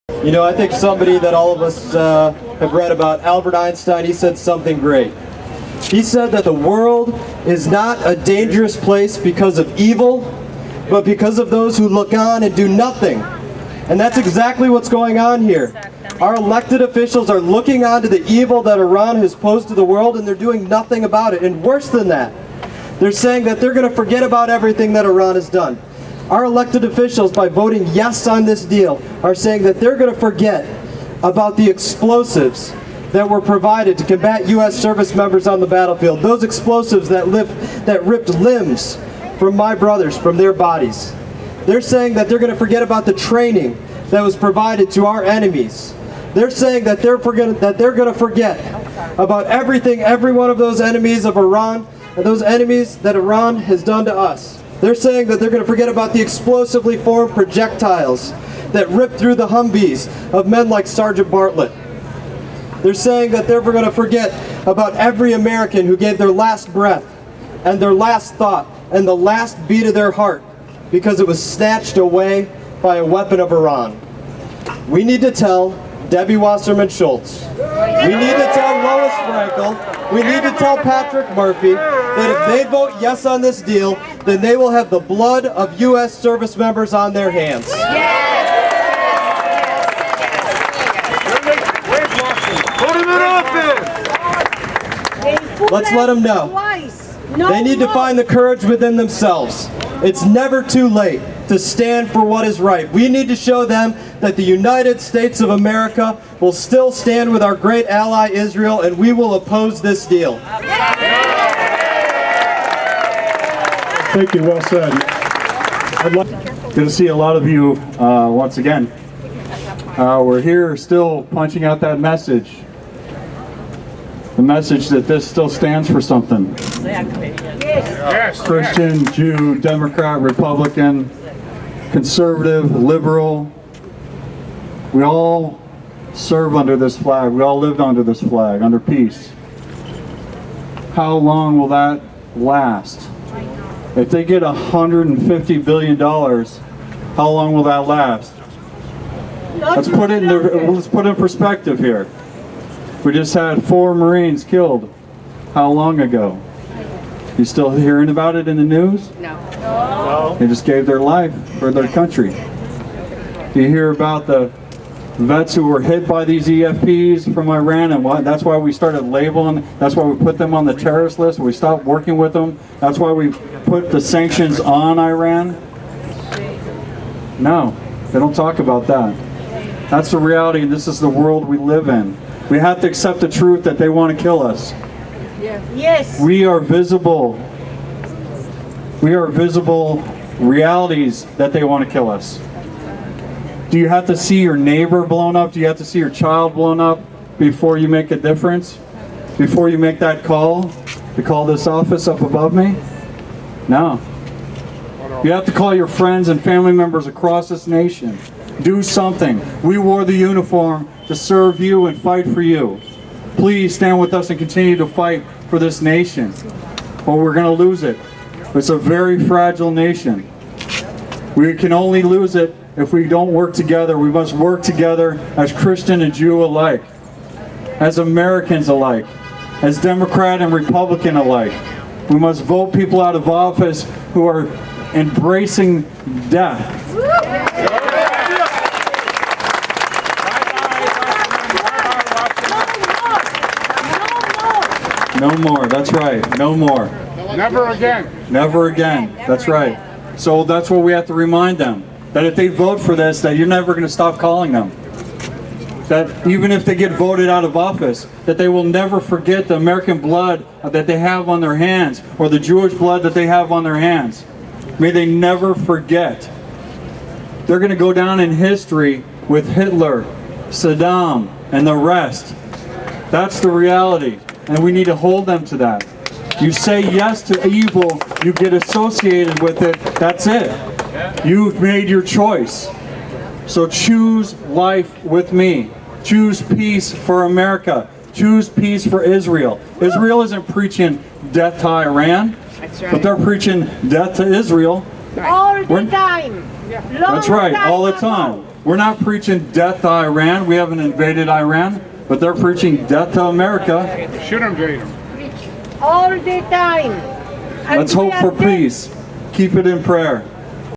You know, I think somebody that all of us have read about, Albert Einstein, he said something great. He said that the world is not a dangerous place because of evil, but because of those who look on and do nothing. And that's exactly what's going on here. Our elected officials are looking on to the evil that Iran has posed to the world, and they're doing nothing about it. And worse than that, they're saying that they're going to forget about everything that Iran has done. Our elected officials, by voting yes on this deal, are saying that they're going to forget about the explosives that were provided to combat U.S. service members on the battlefield. Those explosives that ripped limbs from my brothers from their bodies. They're saying that they're going to forget about the training that was provided to our enemies. They're saying that they're going to forget about everything, every one of those enemies of Iran, and those enemies that Iran has done to us. They're saying that they're going to forget about the explosively formed projectiles that ripped through the Humvees of men like Sergeant Bartlett. They're saying that they're going to forget about every American who gave their last breath and their last thought and the last beat of their heart because it was snatched away by a weapon of Iran. We need to tell Debbie Wasserman Schultz. We need to tell Lois Frankel. We need to tell Patrick Murphy that if they vote yes on this deal, then they will have the blood of U.S. service members on their hands. Let's let them know. They need to find the courage within themselves. It's never too late to stand for what is right. We need to show them that the United States of America will still stand with our great ally Israel, and we will oppose this deal. Thank you, well said. Good to see a lot of you once again. We're here still punching out that message. The message that this still stands for something. Yes. Christian, Jew, Democrat, Republican, conservative, liberal. We all serve under this flag. We all lived under this flag, under peace. How long will that last? If they get $150 billion, how long will that last? Let's put it in perspective here. We just had 4 Marines killed. How long ago? You still hearing about it in the news? No. They just gave their life for their country. Do you hear about the vets who were hit by these EFPs from Iran, and that's why we started labeling, that's why we put them on the terrorist list, we stopped working with them, that's why we put the sanctions on Iran? No, they don't talk about that. That's the reality, and this is the world we live in. We have to accept the truth that they want to kill us. Yes. We are visible. We are visible realities that they want to kill us. Do you have to see your neighbor blown up? Do you have to see your child blown up before you make a difference? Before you make that call to call this office up above me? No. You have to call your friends and family members across this nation. Do something. We wore the uniform to serve you and fight for you. Please stand with us and continue to fight for this nation, or we're going to lose it. It's a very fragile nation. We can only lose it if we don't work together. We must work together as Christian and Jew alike, as Americans alike, as Democrat and Republican alike. We must vote people out of office who are embracing death. No more, that's right, no more. Never again. Never again, that's right. So that's what we have to remind them, that if they vote for this, that you're never going to stop calling them. That even if they get voted out of office, that they will never forget the American blood that they have on their hands, or the Jewish blood that they have on their hands. May they never forget. They're going to go down in history with Hitler, Saddam, and the rest. That's the reality. And we need to hold them to that. You say yes to evil, you get associated with it, that's it. You've made your choice. So choose life with me. Choose peace for America. Choose peace for Israel. Israel isn't preaching death to Iran, but they're preaching death to Israel. All the time. That's right, all the time. We're not preaching death to Iran. We haven't invaded Iran, but they're preaching death to America. Should invade them. All the time. And Let's we hope are for dead. peace. Keep it in prayer.